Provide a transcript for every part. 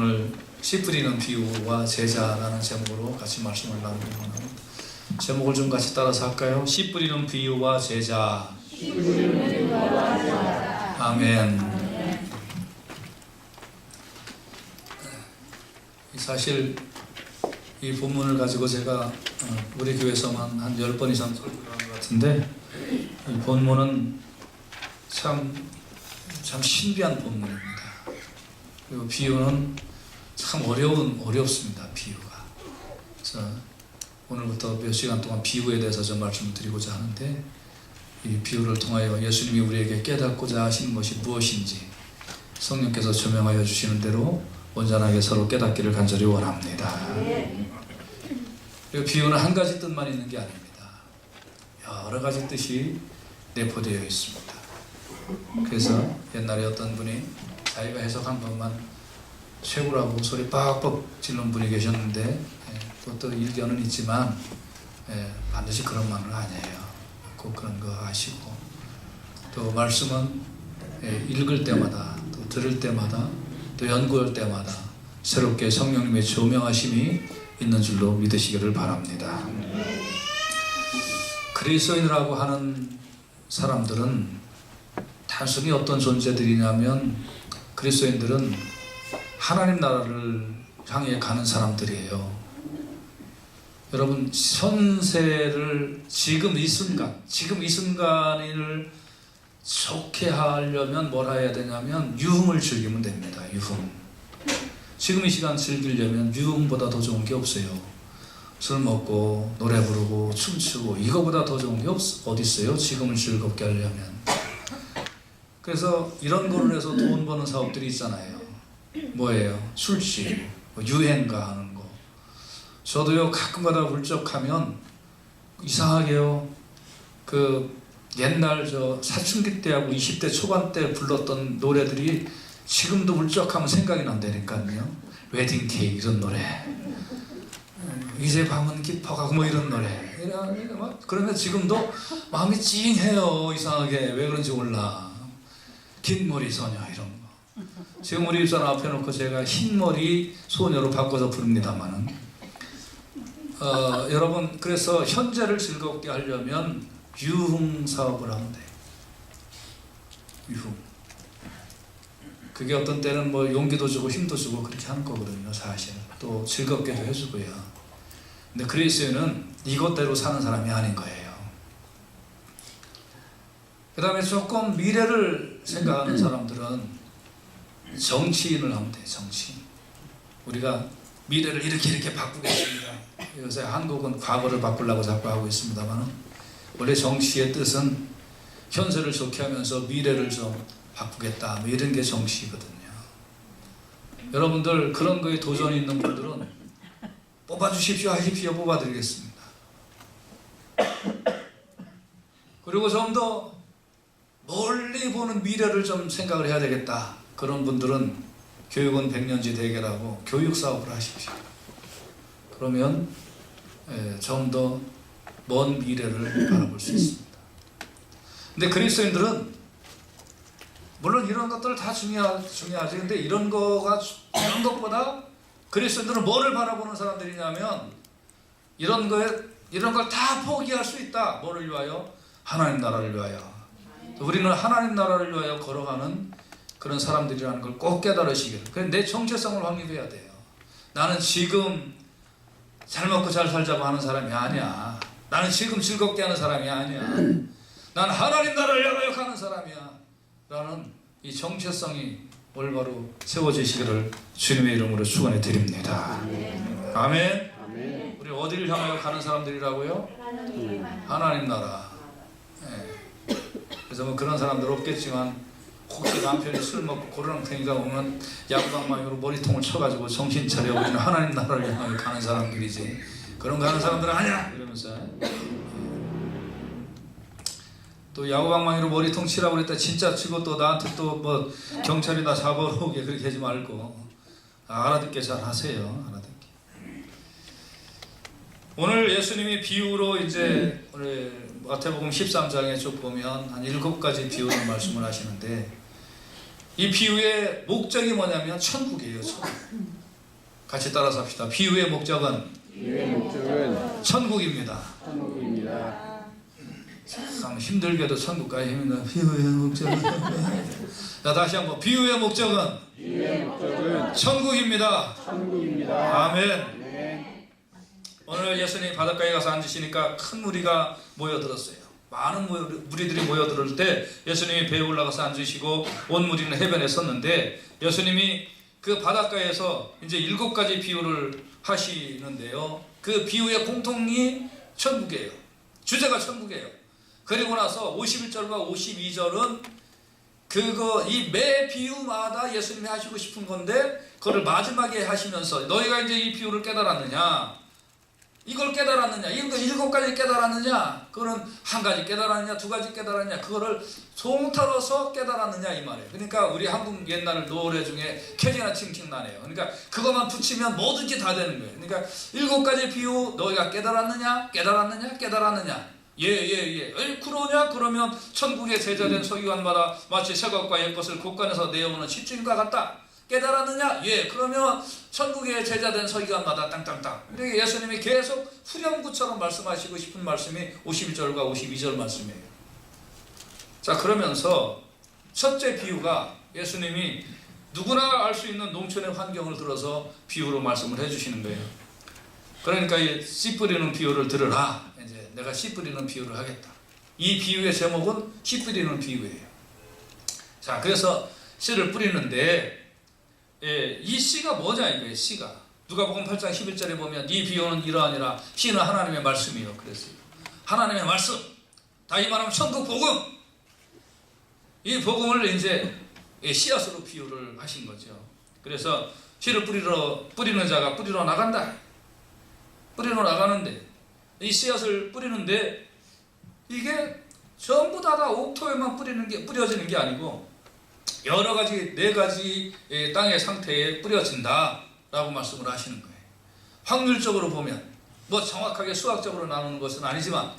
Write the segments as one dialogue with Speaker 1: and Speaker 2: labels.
Speaker 1: 오늘 씨 뿌리는 비유와 제자라는 제목으로 같이 말씀을 나누고 합니다. 제목을 좀 같이 따라서 할까요? 씨 뿌리는 비유와 제자. 아멘. 사실 이 본문을 가지고 제가 우리 교회에서만 한 10번 이상 설교한 것 같은데, 이 본문은 참 신비한 본문입니다. 그리고 비유는 참 어렵습니다. 비유가. 그래서 오늘부터 몇 시간 동안 비유에 대해서 좀 말씀을 드리고자 하는데, 이 비유를 통하여 예수님이 우리에게 깨닫고자 하시는 것이 무엇인지 성령께서 조명하여 주시는 대로 온전하게 서로 깨닫기를 간절히 원합니다. 그리고 비유는 한 가지 뜻만 있는 게 아닙니다. 여러 가지 뜻이 내포되어 있습니다. 그래서 옛날에 어떤 분이 자기가 해석한 것만 최고라고 소리 빡빡 지른 분이 계셨는데, 또 일견은 있지만 반드시 그런 말은 아니에요. 꼭 그런 거 아시고, 또 말씀은 읽을 때마다, 또 들을 때마다, 또 연구할 때마다 새롭게 성령님의 조명하심이 있는 줄로 믿으시기를 바랍니다. 그리스도인이라고 하는 사람들은 단순히 어떤 존재들이냐면, 그리스도인들은 하나님 나라를 향해 가는 사람들이에요. 여러분, 현세를 지금 이 순간을 좋게 하려면 뭘 해야 되냐면 유흥을 즐기면 됩니다. 유흥. 지금 이 시간 즐기려면 유흥보다 더 좋은 게 없어요. 술 먹고 노래 부르고 춤추고 이거보다 더 좋은 게 어디 있어요? 지금을 즐겁게 하려면. 그래서 이런 거를 해서 돈 버는 사업들이 있잖아요. 뭐예요? 술집, 유행가 하는 거. 저도요, 가끔가다 울적하면 이상하게요, 옛날 사춘기 때하고 20대 초반 때 불렀던 노래들이 지금도 울적하면 생각이 난다니까요. 웨딩 케이크 이런 노래, 이제 밤은 깊어가고 뭐 이런 노래. 그러면 지금도 마음이 찡해요. 이상하게 왜 그런지 몰라. 긴머리 소녀 이런 거. 지금 우리 입사람 앞에 놓고 제가 흰머리 소녀로 바꿔서 부릅니다만은, 여러분, 그래서 현재를 즐겁게 하려면 유흥 사업을 하면 돼요. 유흥. 그게 어떤 때는 뭐 용기도 주고 힘도 주고 그렇게 하는 거거든요, 사실. 또 즐겁게도 해주고요. 근데 그리스도인은 이것대로 사는 사람이 아닌 거예요. 그 다음에 조금 미래를 생각하는 사람들은 정치인을 하면 돼요. 정치인. 우리가 미래를 이렇게 바꾸겠습니다. 요새 한국은 과거를 바꾸려고 자꾸 하고 있습니다만, 원래 정치의 뜻은 현세를 좋게 하면서 미래를 좀 바꾸겠다, 뭐 이런 게 정치거든요. 여러분들 그런 거에 도전이 있는 분들은 뽑아주십시오 하십시오. 뽑아드리겠습니다. 그리고 좀 더 멀리 보는 미래를 좀 생각을 해야 되겠다. 그런 분들은 교육은 백년지 대계라고 교육 사업을 하십시오. 그러면 좀 더 먼 미래를 바라볼 수 있습니다. 근데 그리스도인들은 물론 이런 것들 다 중요하지. 근데 이런 것보다 그리스도인들은 뭐를 바라보는 사람들이냐면, 이런 걸 다 포기할 수 있다. 뭐를 위하여? 하나님 나라를 위하여. 우리는 하나님 나라를 위하여 걸어가는 그런 사람들이라는 걸 꼭 깨달으시길. 그래서 내 정체성을 확립해야 돼요. 나는 지금 잘 먹고 잘 살자고 하는 사람이 아니야. 나는 지금 즐겁게 하는 사람이 아니야. 난 하나님 나라를 위하여 가는 사람이야. 라는 이 정체성이 올바로 세워지시기를 주님의 이름으로 축원해 드립니다. 아멘. 아멘. 우리 어디를 향하여 가는 사람들이라고요? 하나님 나라. 그래서 뭐 그런 사람들 없겠지만, 혹시 남편이 술 먹고 고르렁탱이가 오면 야구방망이로 머리통을 쳐가지고 정신 차려, 우리는 하나님 나라를 향하여 가는 사람들이지, 그런 거 하는 사람들은 아니야 이러면서. 또 야구방망이로 머리통 치라고 그랬다 진짜 치고 또 나한테 또 뭐 경찰이 나 잡아러 오게 그렇게 하지 말고 알아듣게 잘 하세요. 알아듣게. 오늘 예수님이 비유로 이제 우리 마태복음 13장에 쭉 보면 한 7가지 비유를 말씀을 하시는데, 이 비유의 목적이 뭐냐면 천국이에요. 천국. 같이 따라서 합시다. 비유의 목적은 천국입니다.
Speaker 2: 천국입니다.
Speaker 1: 참 힘들게도 천국 가야 힘니다. 비유의 목적은 자, 다시 한번 비유의 목적은 천국입니다.
Speaker 2: 천국입니다.
Speaker 1: 아멘.
Speaker 2: 네.
Speaker 1: 오늘 예수님이 바닷가에 가서 앉으시니까 큰 무리가 모여들었어요. 많은 무리들이 모여들을 때 예수님이 배에 올라가서 앉으시고 온 무리는 해변에 섰는데 예수님이 그 바닷가에서 이제 7가지 비유를 하시는데요. 그 비유의 공통이 천국이에요. 주제가 천국이에요. 그리고 나서 51절과 52절은 이 매 비유마다 예수님이 하시고 싶은 건데 그걸 마지막에 하시면서 너희가 이제 이 비유를 깨달았느냐? 이걸 깨달았느냐? 이거 7가지 깨달았느냐? 그거는 1가지 깨달았느냐? 2가지 깨달았느냐? 그거를 송타로서 깨달았느냐 이 말이에요. 그러니까 우리 한국 옛날 노래 중에 캐지나 칭칭 나네요. 그러니까 그것만 붙이면 뭐든지 다 되는 거예요. 그러니까 7가지 비유 너희가 깨달았느냐? 깨달았느냐? 깨달았느냐? 예. 그러냐? 그러면 천국의 제자된 서기관마다 마치 새것과 옛것을 곳간에서 내어오는 집주인과 같다. 깨달았느냐? 예. 그러면 천국의 제자된 서기관마다 땅땅땅. 이렇게 예수님이 계속 후렴구처럼 말씀하시고 싶은 말씀이 51절과 52절 말씀이에요. 자, 그러면서 첫째 비유가 예수님이 누구나 알 수 있는 농촌의 환경을 들어서 비유로 말씀을 해주시는 거예요. 그러니까 이 씨 뿌리는 비유를 들으라. 이제 내가 씨 뿌리는 비유를 하겠다. 이 비유의 제목은 씨 뿌리는 비유예요. 자, 그래서 씨를 뿌리는데 이 씨가 뭐냐 이거예요. 씨가 누가복음 8장 11절에 보면 이 비유는 이러하니라. 씨는 하나님의 말씀이요. 그랬어요. 하나님의 말씀. 다시 말하면 천국 복음. 이 복음을 이제 씨앗으로 비유를 하신 거죠. 그래서 씨를 뿌리는 자가 뿌리러 나간다. 뿌리러 나가는데 이 씨앗을 뿌리는데 이게 전부 다 옥토에만 뿌려지는 게 아니고 여러 가지 4가지 땅의 상태에 뿌려진다라고 말씀을 하시는 거예요. 확률적으로 보면 뭐 정확하게 수학적으로 나누는 것은 아니지만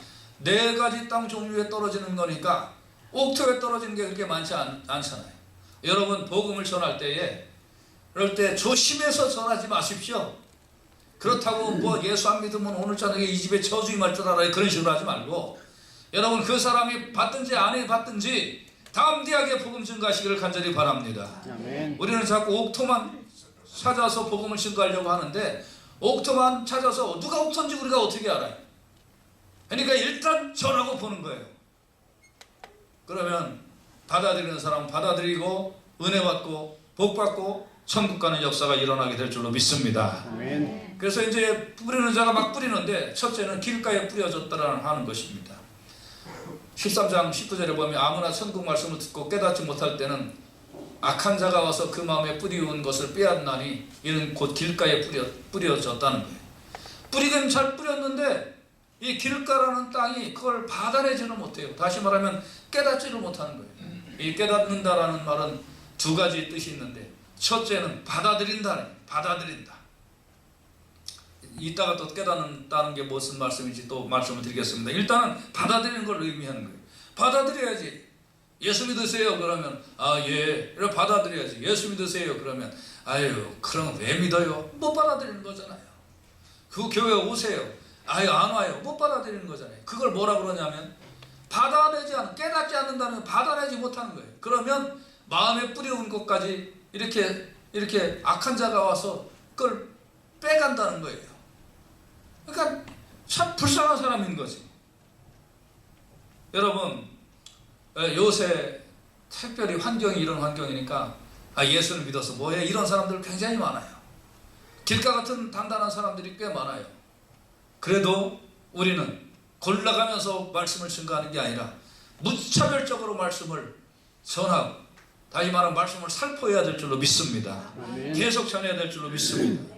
Speaker 1: 4가지 땅 종류에 떨어지는 거니까 옥토에 떨어지는 게 그렇게 많지 않잖아요. 여러분 복음을 전할 때에 그럴 때 조심해서 전하지 마십시오. 그렇다고 뭐 예수 안 믿으면 오늘 저녁에 이 집에 저주 임할 줄 알아요. 그런 식으로 하지 말고 여러분 그 사람이 받든지 안 받든지 담대하게 복음 증거하시기를 간절히 바랍니다.
Speaker 2: 아멘.
Speaker 1: 우리는 자꾸 옥토만 찾아서 복음을 증거하려고 하는데 옥토만 찾아서 누가 옥토인지 우리가 어떻게 알아요? 그러니까 일단 전하고 보는 거예요. 그러면 받아들이는 사람은 받아들이고 은혜 받고 복 받고 천국 가는 역사가 일어나게 될 줄로 믿습니다.
Speaker 2: 아멘.
Speaker 1: 그래서 이제 뿌리는 자가 막 뿌리는데 첫째는 길가에 뿌려졌다라는 하는 것입니다. 13장 19절에 보면 아무나 천국 말씀을 듣고 깨닫지 못할 때는 악한 자가 와서 그 마음에 뿌리운 것을 빼앗나니 이는 곧 길가에 뿌려졌다는 거예요. 뿌리긴 잘 뿌렸는데 이 길가라는 땅이 그걸 받아내지는 못해요. 다시 말하면 깨닫지를 못하는 거예요. 이 깨닫는다라는 말은 2가지 뜻이 있는데 첫째는 받아들인다. 이따가 또 깨닫는다는 게 무슨 말씀인지 또 말씀을 드리겠습니다. 일단은 받아들이는 걸 의미하는 거예요. 받아들여야지. 예수 믿으세요. 그러면 예. 이렇게 받아들여야지. 예수 믿으세요. 그러면 아유 그럼 왜 믿어요? 못 받아들이는 거잖아요. 그 교회 오세요. 아유 안 와요. 못 받아들이는 거잖아요. 그걸 뭐라 그러냐면 깨닫지 않는다는 받아내지 못하는 거예요. 그러면 마음에 뿌려온 것까지 이렇게 악한 자가 와서 그걸 빼간다는 거예요. 그러니까 참 불쌍한 사람인 거지. 여러분 요새 특별히 환경이 이런 환경이니까 예수를 믿어서 뭐해 이런 사람들 굉장히 많아요. 길가 같은 단단한 사람들이 꽤 많아요. 그래도 우리는 골라가면서 말씀을 증거하는 게 아니라 무차별적으로 말씀을 전하고 다시 말하면 말씀을 살포해야 될 줄로 믿습니다.
Speaker 2: 아멘.
Speaker 1: 계속 전해야 될 줄로 믿습니다.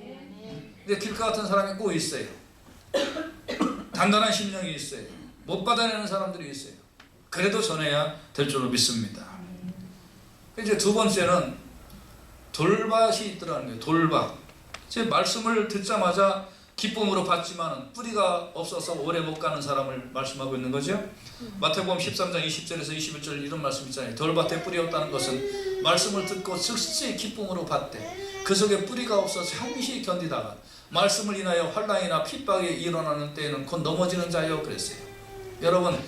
Speaker 1: 근데 길가 같은 사람이 꼭 있어요. 단단한 심령이 있어요. 못 받아내는 사람들이 있어요. 그래도 전해야 될 줄로 믿습니다. 이제 2번째는 돌밭이 있더라는 거예요. 돌밭. 제 말씀을 듣자마자 기쁨으로 받지만 뿌리가 없어서 오래 못 가는 사람을 말씀하고 있는 거죠. 마태복음 13장 20절에서 21절 이런 말씀 있잖아요. 돌밭에 뿌리 없다는 것은 말씀을 듣고 즉시 기쁨으로 받되 그 속에 뿌리가 없어 잠시 견디다가 말씀을 인하여 환난이나 핍박이 일어나는 때에는 곧 넘어지는 자요 그랬어요. 여러분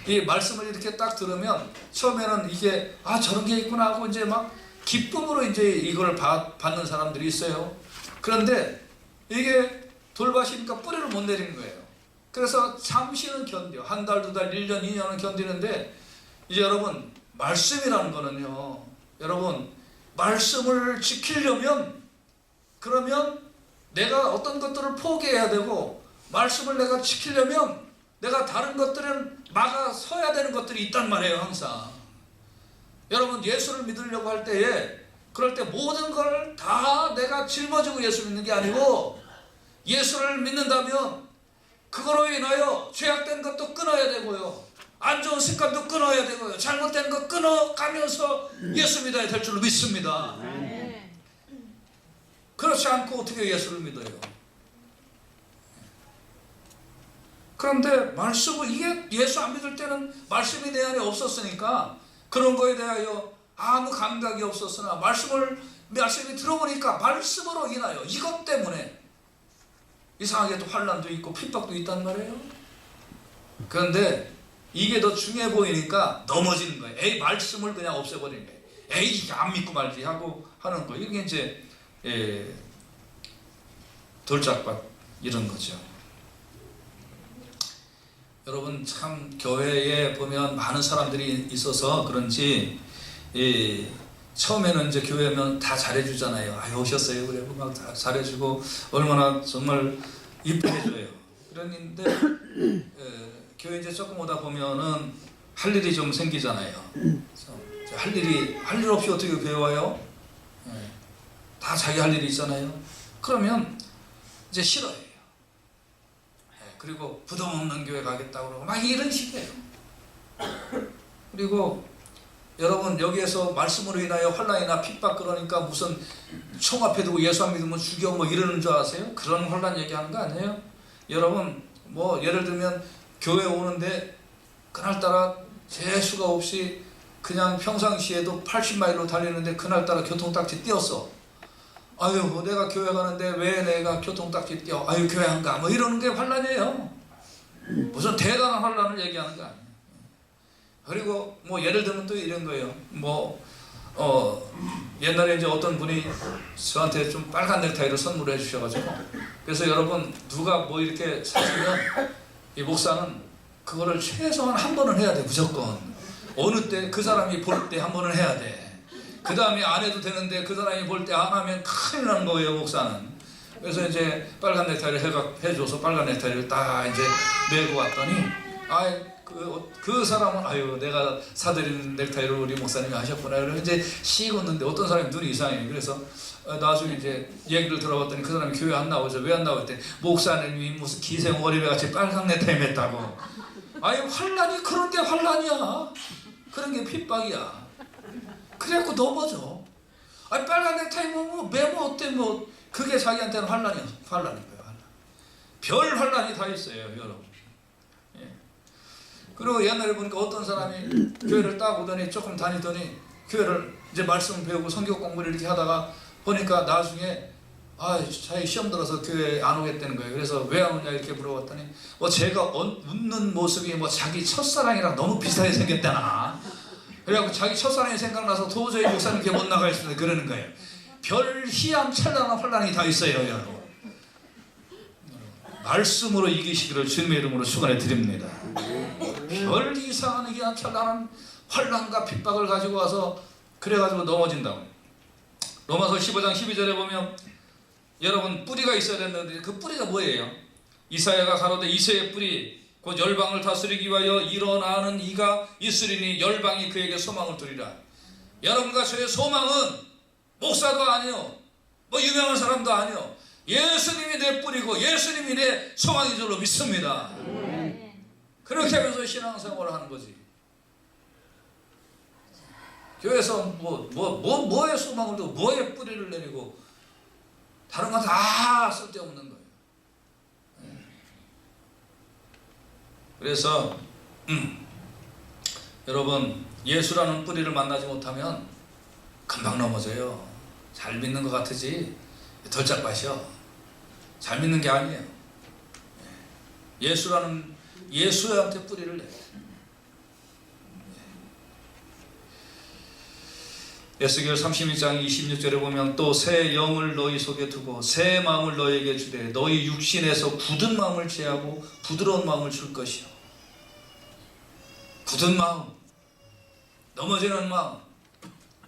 Speaker 1: 이 말씀을 이렇게 딱 들으면 처음에는 이게 저런 게 있구나 하고 이제 막 기쁨으로 이제 이걸 받는 사람들이 있어요. 그런데 이게 돌밭이니까 뿌리를 못 내리는 거예요. 그래서 잠시는 견뎌. 한 달, 두 달, 1년, 2년은 견디는데 이제 여러분 말씀이라는 거는요. 여러분 말씀을 지키려면 그러면 내가 어떤 것들을 포기해야 되고 말씀을 내가 지키려면 내가 다른 것들은 막아서야 되는 것들이 있단 말이에요. 항상. 여러분 예수를 믿으려고 할 때에 그럴 때 모든 걸 다 내가 짊어지고 예수 믿는 게 아니고 예수를 믿는다면 그거로 인하여 죄악된 것도 끊어야 되고요. 안 좋은 습관도 끊어야 되고요. 잘못된 것 끊어가면서 예수 믿어야 될 줄로 믿습니다. 그렇지 않고 어떻게 예수를 믿어요? 그런데 말씀을 이게 예수 안 믿을 때는 말씀이 내 안에 없었으니까 그런 거에 대하여 아무 감각이 없었으나 말씀이 들어보니까 말씀으로 인하여 이것 때문에 이상하게 또 환난도 있고 핍박도 있단 말이에요. 그런데 이게 더 중요해 보이니까 넘어지는 거예요. 에이 말씀을 그냥 없애버리는 거예요. 에이 이게 안 믿고 말지 하고 하는 거. 이게 이제 돌짝밭 이런 거죠. 여러분 참 교회에 보면 많은 사람들이 있어서 그런지 처음에는 이제 교회면 다 잘해주잖아요. 오셨어요. 그래 막 다 잘해주고 얼마나 정말 이쁘게 해줘요. 그런데 교회 이제 조금 오다 보면은 할 일이 좀 생기잖아요. 할 일 없이 어떻게 교회 와요? 다 자기 할 일이 있잖아요. 그러면 이제 싫어해요. 그리고 부담 없는 교회 가겠다고 그러고 막 이런 식이에요. 그리고 여러분 여기에서 말씀으로 인하여 환난이나 핍박 그러니까 무슨 총 앞에 두고 예수 안 믿으면 죽여 뭐 이러는 줄 아세요? 그런 환난 얘기하는 거 아니에요? 여러분 뭐 예를 들면 교회 오는데 그날따라 재수가 없이 그냥 평상시에도 80마일로 달리는데 그날따라 교통딱지 띄었어. 아유 내가 교회 가는데 왜 내가 교통딱지 띄어? 아유 교회 안 가? 뭐 이러는 게 환난이에요. 무슨 대단한 환난을 얘기하는 거 아니에요. 그리고 뭐 예를 들면 또 이런 거예요. 옛날에 이제 어떤 분이 저한테 좀 빨간 넥타이를 선물해 주셔가지고 그래서 여러분 누가 뭐 이렇게 사주면 이 목사는 그거를 최소한 한 번은 해야 돼. 무조건 어느 때 그 사람이 볼 때 한 번은 해야 돼. 그 다음에 안 해도 되는데 그 사람이 볼 때 안 하면 큰일 나는 거예요. 목사는. 그래서 이제 빨간 넥타이를 해줘서 빨간 넥타이를 딱 이제 메고 왔더니 그 사람은 아유 내가 사드린 넥타이를 우리 목사님이 하셨구나. 그래서 이제 씩 웃는데 어떤 사람이 눈이 이상해요. 그래서 나중에 이제 얘기를 들어봤더니 그 사람이 교회 안 나오죠. 왜 안 나오지? 목사님이 무슨 기생 어린애 같이 빨간 넥타이 맸다고. 아유 환난이 그런 게 환난이야. 그런 게 핍박이야. 그래갖고 넘어져. 아니 빨간 넥타이 매면 어때 뭐 그게 자기한테는 환난인 거예요. 별 환난이 다 있어요, 여러분. 그리고 옛날에 보니까 어떤 사람이 교회를 딱 오더니 조금 다니더니 교회를 이제 말씀 배우고 성경 공부를 이렇게 하다가 보니까 나중에 자기 시험 들어서 교회 안 오겠다는 거예요. 그래서 왜 안 오냐 이렇게 물어봤더니 제가 웃는 모습이 자기 첫사랑이랑 너무 비슷하게 생겼다나. 그래갖고 자기 첫사랑이 생각나서 도저히 목사님께 못 나가겠습니다. 그러는 거예요. 별 희암 찬란한 환란이 다 있어요, 여러분. 말씀으로 이기시기를 주님의 이름으로 축원해 드립니다. 별 이상한 희암 찬란한 환란과 핍박을 가지고 와서 그래가지고 넘어진다고. 로마서 15장 12절에 보면 여러분 뿌리가 있어야 된다는데 그 뿌리가 뭐예요? 이사야가 가로되 이새의 뿌리 곧 열방을 다스리기 위하여 일어나는 이가 있으리니 열방이 그에게 소망을 두리라. 여러분과 저의 소망은 목사도 아니요 뭐 유명한 사람도 아니요 예수님이 내 뿌리고 예수님이 내 소망인 줄로 믿습니다. 그렇게 하면서 신앙생활을 하는 거지. 교회에서 뭐에 소망을 두고 뭐에 뿌리를 내리고 다른 건 다 쓸데없는 거예요. 그래서 여러분 예수라는 뿌리를 만나지 못하면 금방 넘어져요. 잘 믿는 것 같으지 덜짝밭이요. 잘 믿는 게 아니에요. 예수한테 뿌리를 내요. 에스겔 32장 26절에 보면 또 새 영을 너희 속에 두고 새 마음을 너희에게 주되 너희 육신에서 굳은 마음을 제하고 부드러운 마음을 줄 것이요. 굳은 마음, 넘어지는 마음,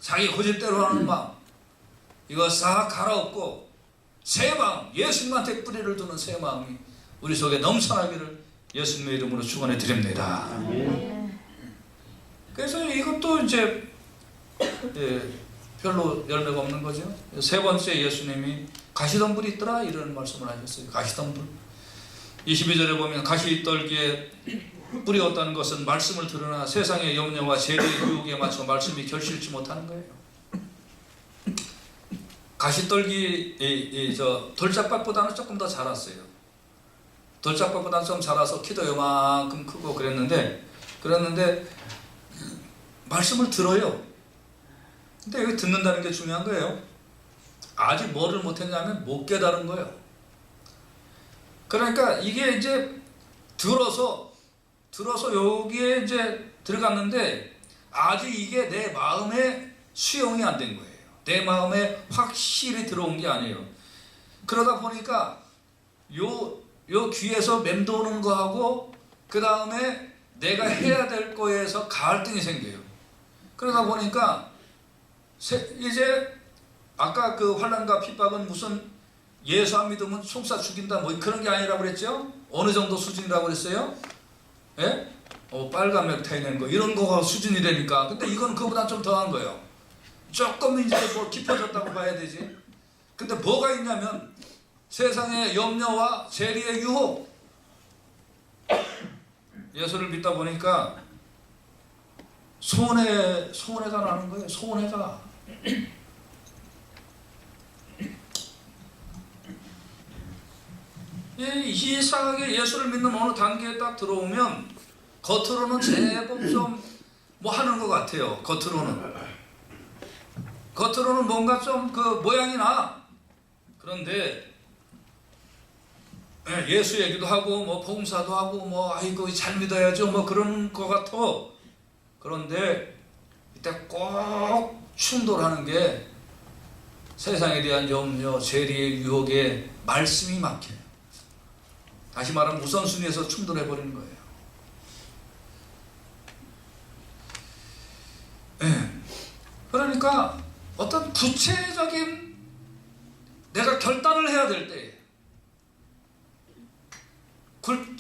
Speaker 1: 자기 고집대로 하는 마음, 이거 싹 갈아엎고 새 마음, 예수님한테 뿌리를 두는 새 마음이 우리 속에 넘쳐나기를 예수님의 이름으로 축원해 드립니다. 그래서 이것도 이제 별로 열매가 없는 거죠. 세 번째 예수님이 가시덤불이 있더라 이런 말씀을 하셨어요. 가시덤불 22절에 보면 가시떨기에 뿌리 없다는 것은 말씀을 들으나 세상의 염려와 재리의 유혹에 맞춰 말씀이 결실치 못하는 거예요. 가시떨기 돌짝밭보다는 조금 더 자랐어요. 돌짝밭보다는 좀 자라서 키도 요만큼 크고 그랬는데 말씀을 들어요. 근데 여기 듣는다는 게 중요한 거예요. 아직 뭐를 못했냐면 못 깨달은 거예요. 그러니까 이게 이제 들어서 여기에 이제 들어갔는데 아직 이게 내 마음에 수용이 안 된 거예요. 내 마음에 확실히 들어온 게 아니에요. 그러다 보니까 요 귀에서 맴도는 거하고 그 다음에 내가 해야 될 거에서 갈등이 생겨요. 그러다 보니까 이제 아까 그 환난과 핍박은 무슨 예수 안 믿으면 속사 죽인다 뭐 그런 게 아니라고 그랬죠? 어느 정도 수준이라고 그랬어요? 예? 빨간 맥타이 낸 거 이런 거가 수준이라니까. 근데 이건 그거보다 좀 더한 거예요. 조금 이제 뭐 깊어졌다고 봐야 되지. 근데 뭐가 있냐면 세상의 염려와 재리의 유혹. 예수를 믿다 보니까 손해가 나는 거예요. 손해가. 이상하게 예수를 믿는 어느 단계에 딱 들어오면 겉으로는 제법 좀 뭐 하는 것 같아요. 겉으로는 뭔가 좀 그 모양이 나. 그런데 예수 얘기도 하고 뭐 복음사도 하고 뭐 아이고 잘 믿어야죠 뭐 그런 것 같아. 그런데 이때 꼭 충돌하는 게 세상에 대한 염려, 재리의 유혹에 말씀이 막혀요. 다시 말하면 우선순위에서 충돌해버리는 거예요. 그러니까 어떤 구체적인 내가 결단을 해야 될 때,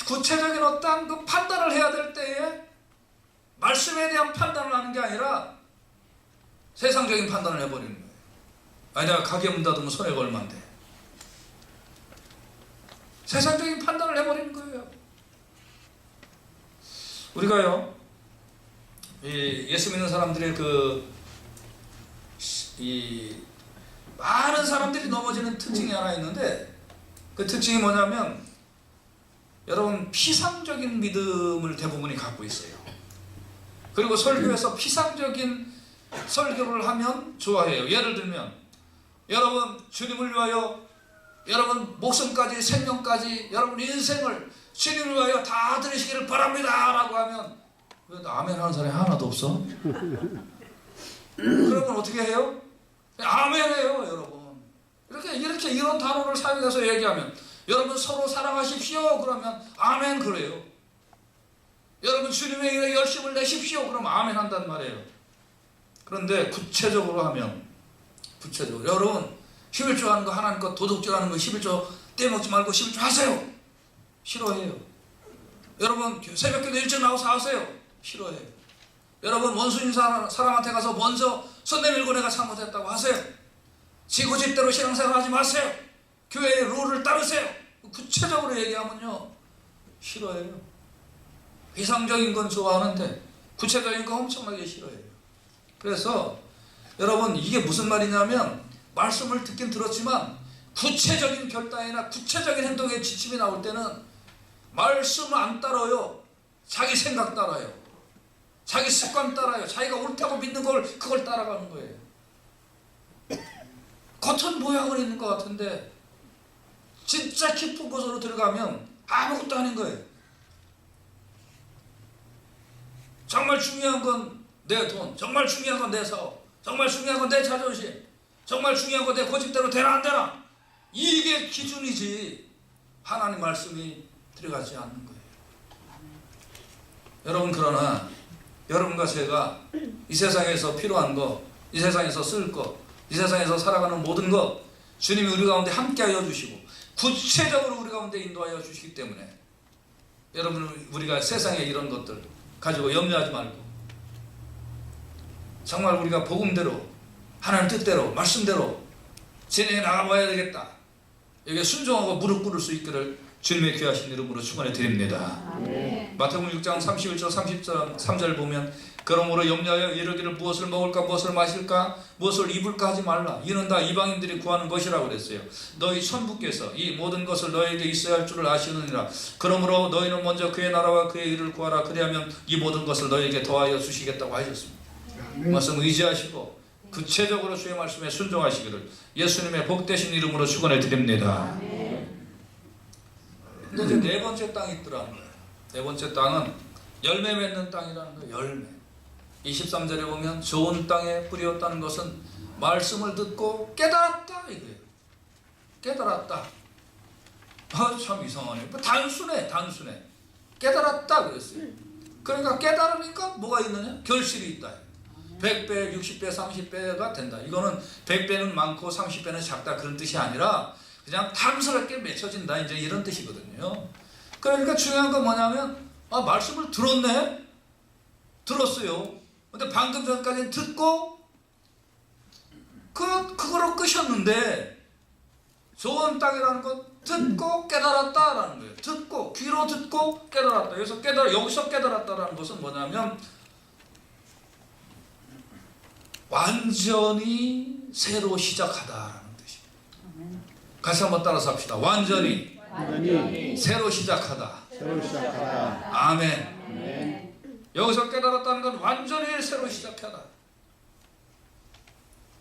Speaker 1: 구체적인 어떤 그 판단을 해야 될 때에 말씀에 대한 판단을 하는 게 아니라 세상적인 판단을 해버리는 거예요. 아니 내가 가게 문 닫으면 손해가 얼만데. 세상적인 판단을 해버리는 거예요. 우리가요, 예수 믿는 사람들의 많은 사람들이 넘어지는 특징이 하나 있는데 그 특징이 뭐냐면 여러분 피상적인 믿음을 대부분이 갖고 있어요. 그리고 설교에서 피상적인 설교를 하면 좋아해요. 예를 들면 여러분 주님을 위하여 여러분 목숨까지 생명까지 여러분 인생을 주님을 위하여 다 드리시기를 바랍니다 라고 하면 왜 아멘 하는 사람이 하나도 없어? 그러면 어떻게 해요? 아멘 해요 여러분. 이렇게 이런 단어를 사용해서 얘기하면 여러분 서로 사랑하십시오 그러면 아멘 그래요. 여러분 주님의 일에 열심을 내십시오 그러면 아멘 한단 말이에요. 그런데 구체적으로 하면 여러분 11조 하는 거 하나님 거 도둑질 하는 거 11조 떼먹지 말고 11조 하세요. 싫어해요. 여러분 새벽기도 일찍 나와서 하세요. 싫어해요. 여러분 원수인 사람한테 가서 먼저 손 내밀고 내가 잘못했다고 하세요. 지 고집대로 신앙생활 하지 마세요. 교회의 룰을 따르세요. 구체적으로 얘기하면요 싫어해요. 이상적인 건 좋아하는데 구체적인 거 엄청나게 싫어해요. 그래서 여러분 이게 무슨 말이냐면 말씀을 듣긴 들었지만 구체적인 결단이나 구체적인 행동에 지침이 나올 때는 말씀을 안 따라요. 자기 생각 따라요. 자기 습관 따라요. 자기가 옳다고 믿는 걸 그걸 따라가는 거예요. 겉은 모양은 있는 것 같은데 진짜 깊은 곳으로 들어가면 아무것도 아닌 거예요. 정말 중요한 건 내 돈, 정말 중요한 건 내 사업, 정말 중요한 건 내 자존심, 정말 중요한 건 내 고집대로 되나 안 되나, 이게 기준이지 하나님 말씀이 들어가지 않는 거예요. 여러분, 그러나 여러분과 제가 이 세상에서 필요한 거, 이 세상에서 쓸 거, 이 세상에서 살아가는 모든 것 주님이 우리 가운데 함께하여 주시고 구체적으로 우리 가운데 인도하여 주시기 때문에 여러분, 우리가 세상에 이런 것들 가지고 염려하지 말고 정말 우리가 복음대로 하나님 뜻대로 말씀대로 진행해 나가봐야 되겠다. 여기에 순종하고 무릎 꿇을 수 있기를 주님의 귀하신 이름으로 축원해 드립니다. 마태복음 6장 31절 33절 보면 그러므로 염려하여 이르기를 무엇을 먹을까 무엇을 마실까 무엇을 입을까 하지 말라. 이는 다 이방인들이 구하는 것이라고 그랬어요. 너희 천부께서 이 모든 것을 너희에게 있어야 할 줄을 아시느니라. 그러므로 너희는 먼저 그의 나라와 그의 일을 구하라. 그리하면 이 모든 것을 너희에게 더하여 주시겠다고 하셨습니다. 말씀 의지하시고 구체적으로 주의 말씀에 순종하시기를 예수님의 복되신 이름으로 축원해 드립니다. 근데 이제 네 번째 땅이 있더라는 거예요. 네 번째 땅은 열매 맺는 땅이라는 거예요. 열매. 23절에 보면 좋은 땅에 뿌렸다는 것은 말씀을 듣고 깨달았다 이거예요. 깨달았다. 참 이상하네. 뭐 단순해. 깨달았다 그랬어요. 그러니까 깨달으니까 뭐가 있느냐? 결실이 있다. 100배, 60배, 30배가 된다. 이거는 100배는 많고 30배는 작다 그런 뜻이 아니라 그냥 탐스럽게 맺혀진다 이제 이런 뜻이거든요. 그러니까 중요한 건 뭐냐면 말씀을 들었네? 들었어요. 근데 방금 전까지는 듣고 그거로 끝이었는데 좋은 땅이라는 건 듣고 깨달았다라는 거예요. 듣고 귀로 듣고 깨달았다. 여기서 깨달았다라는 것은 뭐냐면 완전히 새로 시작하다라는 뜻입니다. 같이 한번 따라서 합시다. 완전히 새로 시작하다. 아멘. 여기서 깨달았다는 건 완전히 새로 시작하다.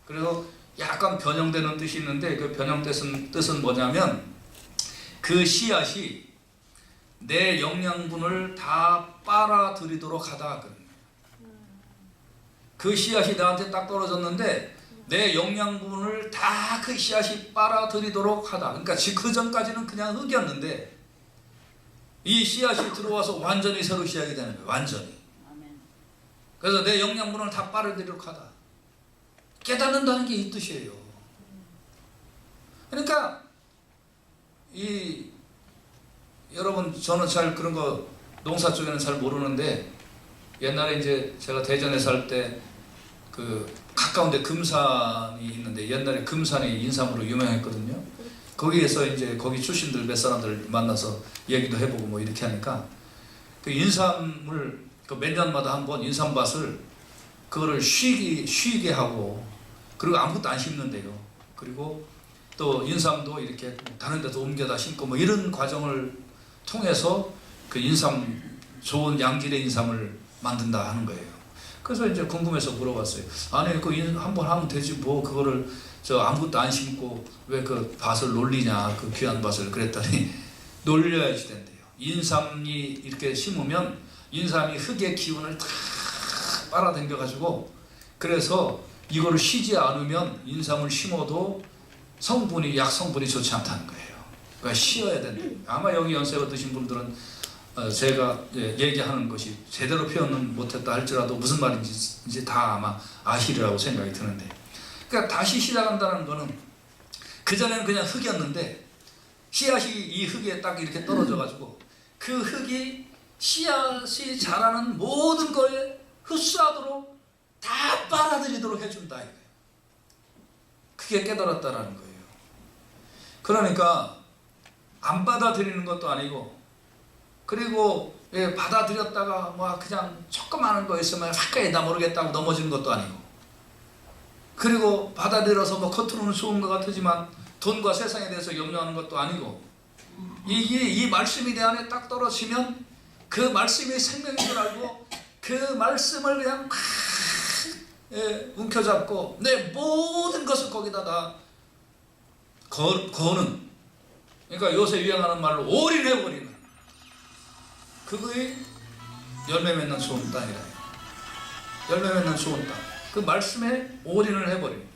Speaker 1: 그래서 약간 변형되는 뜻이 있는데 그 변형 뜻은 뭐냐면 그 씨앗이 내 영양분을 다 빨아들이도록 하다. 그 씨앗이 나한테 딱 떨어졌는데 내 영양분을 다 그 씨앗이 빨아들이도록 하다. 그러니까 그 전까지는 그냥 흙이었는데 이 씨앗이 들어와서 완전히 새로 시작이 되는 거예요. 완전히. 그래서 내 영양분을 다 빨아들이도록 하다. 깨닫는다는 게 이 뜻이에요. 그러니까 여러분, 저는 잘 그런 거 농사 쪽에는 잘 모르는데 옛날에 이제 제가 대전에 살 때 그 가까운 데 금산이 있는데 옛날에 금산이 인삼으로 유명했거든요. 거기에서 이제 거기 출신들 몇 사람들 만나서 얘기도 해보고 뭐 이렇게 하니까 그 인삼을 그 몇 년마다 한번 인삼밭을 그거를 쉬게 하고 그리고 아무것도 안 심는데요. 그리고 또 인삼도 이렇게 다른 데도 옮겨다 심고 뭐 이런 과정을 통해서 그 인삼 좋은 양질의 인삼을 만든다 하는 거예요. 그래서 이제 궁금해서 물어봤어요. 아니 그 한번 하면 되지 뭐 그거를 아무것도 안 심고 왜 그 밭을 놀리냐 그 귀한 밭을 그랬더니 놀려야지 된대요. 인삼이 이렇게 심으면 인삼이 흙의 기운을 다 빨아당겨 가지고 그래서 이거를 쉬지 않으면 인삼을 심어도 약 성분이 좋지 않다는 거예요. 그러니까 쉬어야 된대요. 아마 여기 연세가 드신 분들은 제가 얘기하는 것이 제대로 표현은 못했다 할지라도 무슨 말인지 이제 다 아마 아시리라고 생각이 드는데, 그러니까 다시 시작한다는 거는 그전에는 그냥 흙이었는데 씨앗이 이 흙에 딱 이렇게 떨어져 가지고 그 흙이 씨앗이 자라는 모든 거에 흡수하도록 다 빨아들이도록 해준다 이거예요. 그게 깨달았다라는 거예요. 그러니까 안 받아들이는 것도 아니고, 그리고 받아들였다가 뭐 그냥 조그마한 거 있으면 가까이 모르겠다고 넘어지는 것도 아니고, 그리고 받아들여서 뭐 겉으로는 좋은 것 같지만 돈과 세상에 대해서 염려하는 것도 아니고, 이 말씀이 내 안에 딱 떨어지면 그 말씀이 생명인 줄 알고 그 말씀을 그냥 막 움켜잡고 내 모든 것을 거기다 다 거는, 그러니까 요새 유행하는 말로 올인해버리는, 그거의 열매 맺는 좋은 땅이라. 열매 맺는 좋은 땅, 그 말씀에 올인을 해버리는.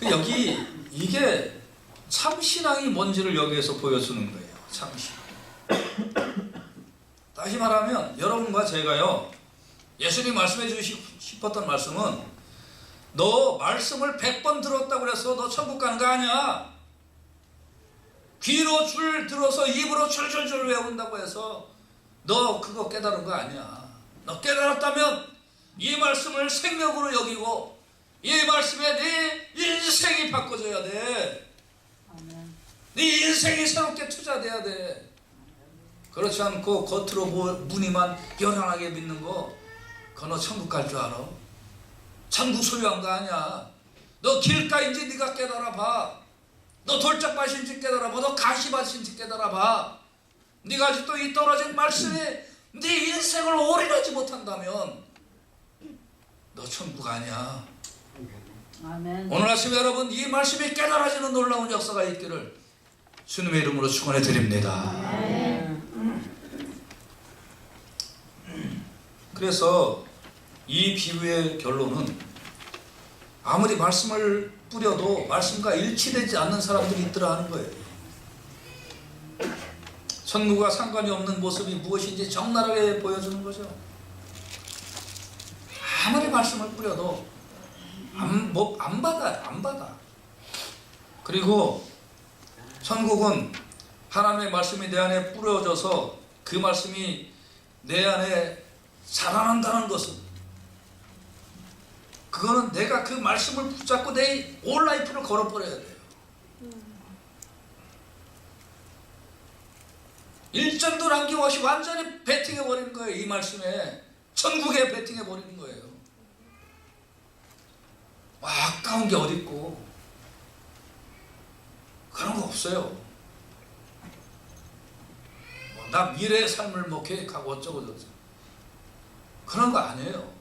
Speaker 1: 여기 이게 참신앙이 뭔지를 여기에서 보여주는 거예요. 참신앙. 다시 말하면 여러분과 제가요, 예수님이 말씀해 주시고 싶었던 말씀은 너 말씀을 100번 들었다고 해서 너 천국 가는 거 아니야. 귀로 줄 들어서 입으로 줄줄줄 외운다고 해서 너 그거 깨달은 거 아니야. 너 깨달았다면 이 말씀을 생명으로 여기고 이 말씀에 네 인생이 바꿔져야 돼. 네 인생이 새롭게 투자돼야 돼. 그렇지 않고 겉으로 무늬만 요란하게 믿는 거, 그거 너 천국 갈 줄 알아? 천국 소유한 거 아니야. 너 길가인지 네가 깨달아봐. 너 돌짝밭인지 깨달아봐. 너 가시밭인지 깨달아봐. 네가 아직도 이 떨어진 말씀에 네 인생을 올인하지 못한다면 너 천국 아니야.
Speaker 3: 아멘.
Speaker 1: 오늘 아침 여러분, 이 말씀이 깨달아지는 놀라운 역사가 있기를 주님의 이름으로 축원해 드립니다. 그래서 이 비유의 결론은 아무리 말씀을 뿌려도 말씀과 일치되지 않는 사람들이 있더라 하는 거예요. 천국과 상관이 없는 모습이 무엇인지 적나라하게 보여주는 거죠. 아무리 말씀을 뿌려도 안 받아. 그리고 천국은 하나님의 말씀이 내 안에 뿌려져서 그 말씀이 내 안에 자라난다는 것은, 그거는 내가 그 말씀을 붙잡고 내 올 라이프를 걸어버려야 돼요. 일전도 남김없이 완전히 베팅해버리는 거예요. 이 말씀에 천국에 베팅해버리는 거예요. 아까운 게 어딨고 그런 거 없어요. 나 미래의 삶을 뭐 계획하고 어쩌고 저쩌고 그런 거 아니에요.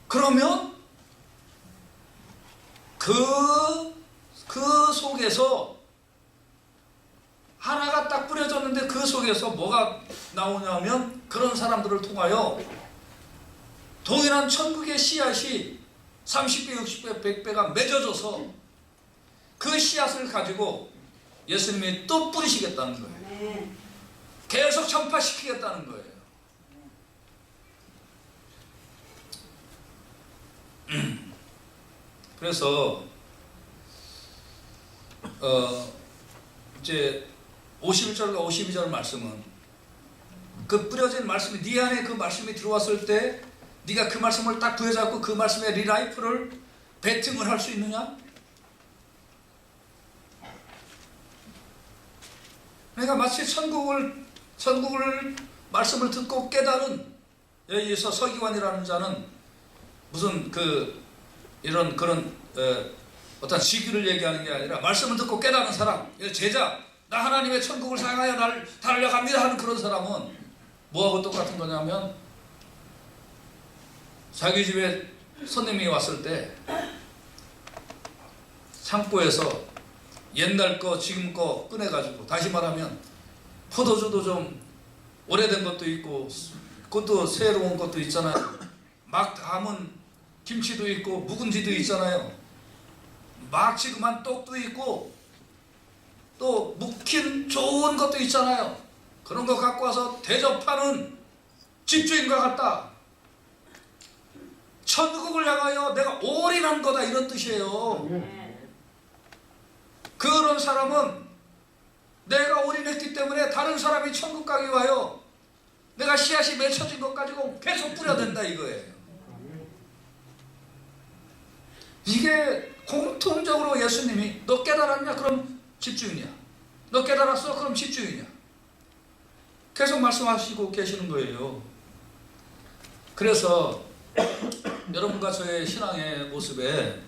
Speaker 1: 그러면 그 속에서 하나가 딱 뿌려졌는데 그 속에서 뭐가 나오냐면, 그런 사람들을 통하여 동일한 천국의 씨앗이 30배, 60배, 100배가 맺어져서 그 씨앗을 가지고 예수님이 또 뿌리시겠다는 거예요. 계속 전파시키겠다는 거예요. 그래서 이제 51절과 52절 말씀은, 그 뿌려진 말씀이 네 안에 그 말씀이 들어왔을 때 네가 그 말씀을 딱 부여잡고 그 말씀에 리라이프를 베팅을 할 수 있느냐? 그러니까 마치 천국을 말씀을 듣고 깨달은, 여기서 서기관이라는 자는 무슨 이런 그런 어떤 직위를 얘기하는 게 아니라 말씀을 듣고 깨달은 사람, 제자, 나 하나님의 천국을 향하여 나를 달려갑니다 하는 그런 사람은 뭐하고 똑같은 거냐면, 자기 집에 손님이 왔을 때 창고에서 옛날 거 지금 거 꺼내가지고, 다시 말하면 포도주도 좀 오래된 것도 있고 그것도 새로운 것도 있잖아요. 막 담은 김치도 있고 묵은지도 있잖아요. 막 지금한 떡도 있고 또 묵힌 좋은 것도 있잖아요. 그런 거 갖고 와서 대접하는 집주인과 같다. 천국을 향하여 내가 올인한 거다, 이런 뜻이에요. 그런 사람은 내가 올인했기 때문에 다른 사람이 천국 가기 위하여 내가 씨앗이 맺혀진 것 가지고 계속 뿌려댄다 이거예요. 이게 공통적으로 예수님이 너 깨달았냐? 그럼 집주인이야. 너 깨달았어? 그럼 집주인이야. 계속 말씀하시고 계시는 거예요. 그래서 여러분과 저의 신앙의 모습에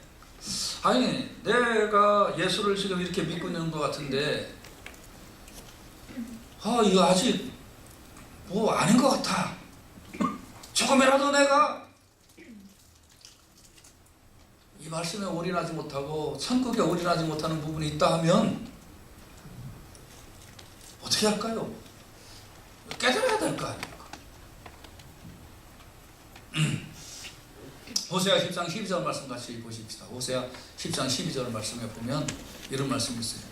Speaker 1: 아니 내가 예수를 지금 이렇게 믿고 있는 것 같은데 이거 아직 뭐 아닌 것 같아. 조금이라도 내가 이 말씀에 올인하지 못하고 천국에 올인하지 못하는 부분이 있다 하면 어떻게 할까요? 깨달아야 될 거 아닙니까? 호세아 10장 12절 말씀 같이 보십시다. 호세아 10장 12절 말씀에 보면 이런 말씀이 있어요.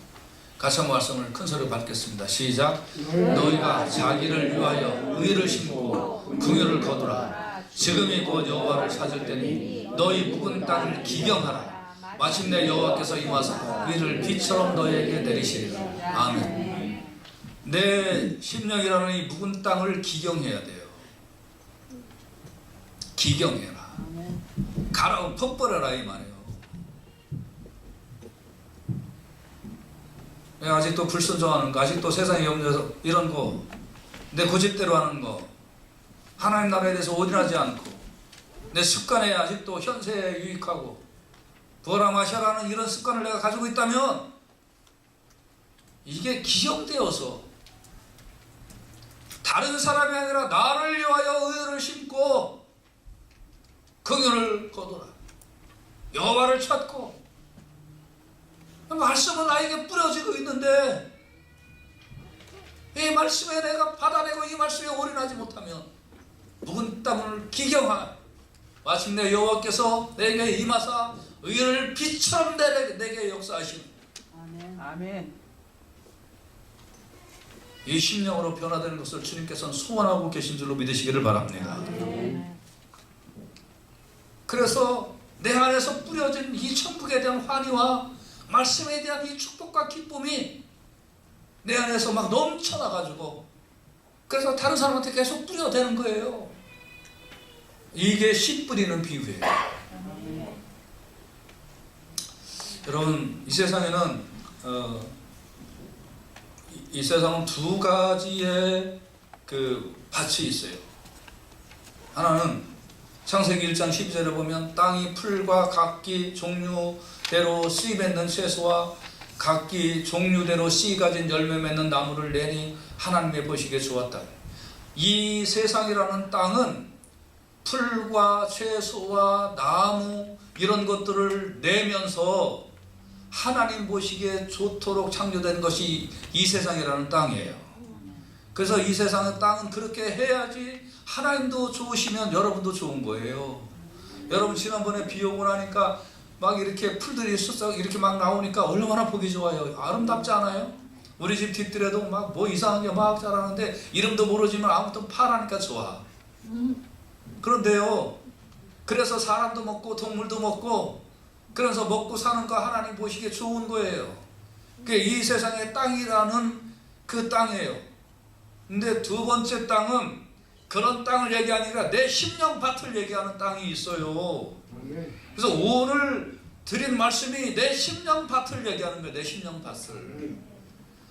Speaker 1: 같이 한번 말씀을 큰 소리로 받겠습니다. 시작. 너희가 자기를 위하여 의를 심고 긍휼을 거두라. 지금이 곧 여호와를 찾을 때니 너희 묵은 땅을 기경하라. 마침내 여호와께서 임하사 의를 비처럼 너희에게 내리시리라. 아멘. 내 심령이라는 이 묵은 땅을 기경해야 돼요. 기경해라. 가라고 퍽버려라 이 말이에요. 아직도 불순종하는 거, 아직도 세상에 염려해서 이런 거, 내 고집대로 하는 거, 하나님 나라에 대해서 올인하지 않고 내 습관에 아직도 현세에 유익하고 부어라 마셔라는 이런 습관을 내가 가지고 있다면 이게 기경되어서 다른 사람이 아니라 나를 위하여 의를 심고 긍휼을 거두라. 여호와를 찾고 말씀은 나에게 뿌려지고 있는데 이 말씀에 내가 받아내고 이 말씀에 올인하지 못하면 묵은 땅을 기경하 마침내 여호와께서 내게 임하사 의를 빛처럼 내게 역사하시는
Speaker 3: 아멘. 아멘.
Speaker 1: 이 심령으로 변화되는 것을 주님께서는 소원하고 계신 줄로 믿으시기를 바랍니다.
Speaker 3: 아멘.
Speaker 1: 그래서 내 안에서 뿌려진 이 천국에 대한 환희와 말씀에 대한 이 축복과 기쁨이 내 안에서 막 넘쳐나가지고 그래서 다른 사람한테 계속 뿌려대는 거예요. 이게 씨 뿌리는 비유예요. 여러분 이 세상에는 이 세상은 두 가지의 그 밭이 있어요. 하나는 창세기 1장 12절에 보면 땅이 풀과 각기 종류대로 씨 맺는 채소와 각기 종류대로 씨 가진 열매 맺는 나무를 내니 하나님의 보시기에 좋았다. 이 세상이라는 땅은 풀과 채소와 나무 이런 것들을 내면서 하나님 보시기에 좋도록 창조된 것이 이 세상이라는 땅이에요. 그래서 이 세상의 땅은 그렇게 해야지 하나님도 좋으시면 여러분도 좋은 거예요. 여러분 지난번에 비 오고 나니까 막 이렇게 풀들이 쑥쑥 이렇게 막 나오니까 얼마나 보기 좋아요. 아름답지 않아요? 우리 집 뒷뜰에도 막 뭐 이상한 게 막 자라는데 이름도 모르지만 아무튼 파라니까 좋아. 그런데요, 그래서 사람도 먹고 동물도 먹고 그래서 먹고 사는 거 하나님 보시기에 좋은 거예요. 그게 이 세상의 땅이라는 그 땅이에요. 근데 두 번째 땅은 그런 땅을 얘기하는 게 아니라 내 심령 밭을 얘기하는 땅이 있어요. 그래서 오늘 드린 말씀이 내 심령 밭을 얘기하는 거예요. 내 심령 밭을.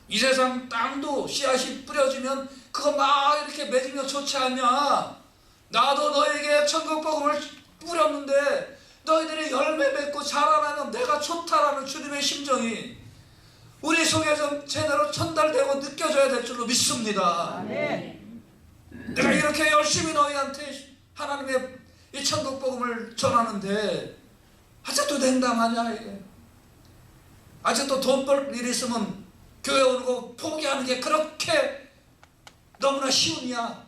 Speaker 1: 이 세상 땅도 씨앗이 뿌려지면 그거 막 이렇게 맺으면 좋지 않냐. 나도 너에게 천국 복음을 뿌렸는데 너희들이 열매 맺고 자라나면 내가 좋다라는 주님의 심정이 우리 속에 좀 제대로 전달되고 느껴져야 될 줄로 믿습니다.
Speaker 3: 아멘.
Speaker 1: 내가 이렇게 열심히 너희한테 하나님의 이 천국 복음을 전하는데 아직도 냉담하냐 이게. 아직도 돈 벌 일 있으면 교회 오고 포기하는 게 그렇게 너무나 쉬우냐.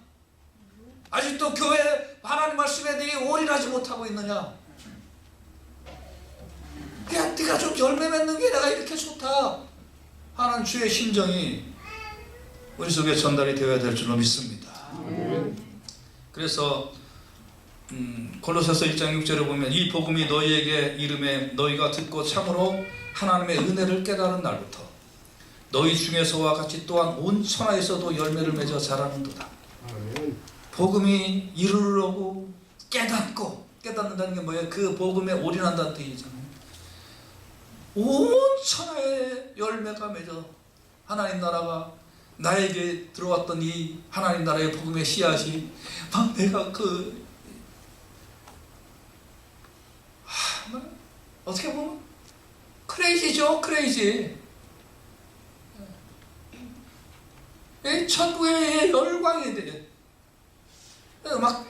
Speaker 1: 아직도 교회 하나님 말씀에 네게 올인하지 못하고 있느냐. 야, 네가 좀 열매 맺는 게 내가 이렇게 좋다 하는 주의 심정이 우리 속에 전달이 되어야 될 줄로 믿습니다. 그래서 골로새서 1장 6절에 보면 이 복음이 너희에게 이름에 너희가 듣고 참으로 하나님의 은혜를 깨달은 날부터 너희 중에서와 같이 또한 온 천하에서도 열매를 맺어 자라는도다. 복음이 이루려고 깨닫는다는 게 뭐예요? 그 복음에 올인한다는 뜻이잖아요. 온 천하에 열매가 맺어 하나님 나라가 나에게 들어왔던 이 하나님 나라의 복음의 씨앗이 막 내가 어떻게 보면 크레이지죠, 크레이지. 이 천국의 열광이 돼. 막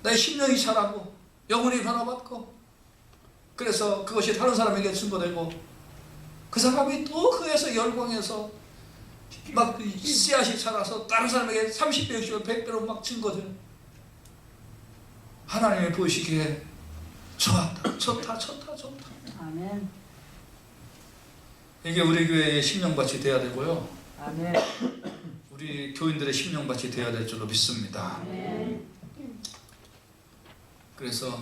Speaker 1: 내 심령이 자라고 영혼이 변화받고, 그래서 그것이 다른 사람에게 증거되고, 그 사람이 또 그에서 열광해서 막 씨앗이 자라서 다른 사람에게 30배, 60배, 100배로 막 증거돼요. 하나님이 보시기에 좋았다, 좋다, 좋다, 좋다.
Speaker 3: 아멘.
Speaker 1: 이게 우리 교회의 심령밭이 돼야 되고요,
Speaker 3: 아멘.
Speaker 1: 우리 교인들의 심령밭이 돼야 될 줄로 믿습니다.
Speaker 3: 아멘.
Speaker 1: 그래서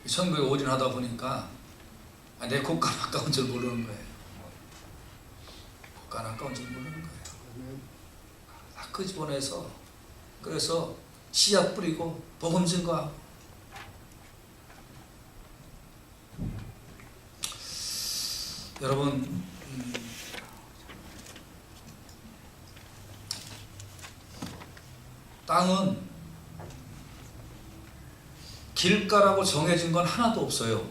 Speaker 1: 천국에 올인하다 보니까 내 곳간 아까운 줄 모르는 거예요. 곳간 아까운 줄 모르는 거예요. 다 끄집어내서, 그래서 씨앗 뿌리고 복음 증거하고. 여러분, 땅은 길가라고 정해진 건 하나도 없어요.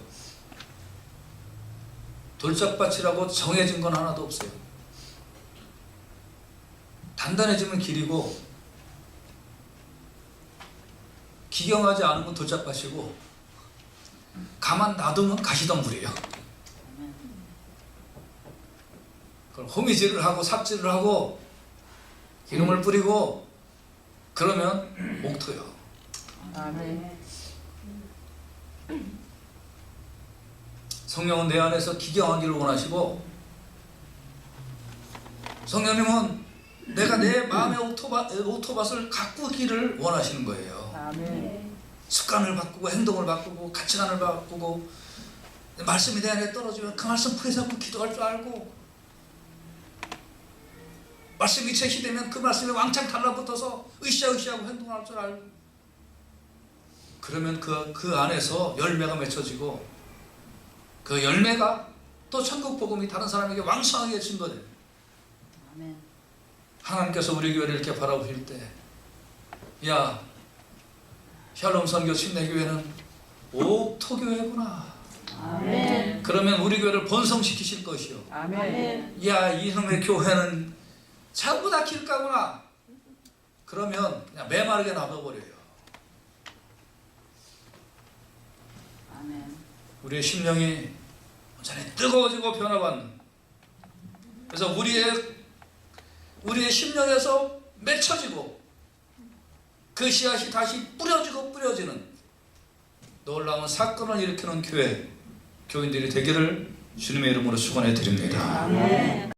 Speaker 1: 돌짝밭이라고 정해진 건 하나도 없어요. 단단해지면 길이고, 기경하지 않으면 돌짝밭이고, 가만 놔두면 가시덤불이에요. 그걸 호미질을 하고 삽질을 하고 기름을 뿌리고 그러면 옥토요.
Speaker 3: 아멘.
Speaker 1: 성령은 내 안에서 기경하기를 원하시고, 성령님은 내가 내 마음의 옥토밭을 가꾸기를 원하시는 거예요.
Speaker 3: 아멘.
Speaker 1: 습관을 바꾸고 행동을 바꾸고 가치관을 바꾸고, 말씀이 내 안에 떨어지면 그 말씀 붙잡고 기도할 줄 알고, 말씀이 제시되면 그 말씀에 왕창 달라붙어서 으쌰으쌰하고 행동할 줄 알고, 그러면 그 안에서 열매가 맺혀지고, 그 열매가 또 천국 복음이 다른 사람에게 왕성하게 증거돼요.
Speaker 3: 아멘.
Speaker 1: 하나님께서 우리 교회를 이렇게 바라보실 때, 야, 샬롬 선교 침례교회는 옥토교회구나.
Speaker 3: 아멘.
Speaker 1: 그러면 우리 교회를 번성시키실 것이요.
Speaker 3: 아멘.
Speaker 1: 야, 이놈의 교회는 전부 다 길가구나. 그러면 그냥 메마르게 놔둬버려요.
Speaker 3: 아멘.
Speaker 1: 우리의 심령이 완전히 뜨거워지고 변화받는, 그래서 우리의 심령에서 맺혀지고 그 씨앗이 다시 뿌려지고 뿌려지는 놀라운 사건을 일으키는 교회, 교인들이 되기를 주님의 이름으로 축원해 드립니다.
Speaker 3: 아멘.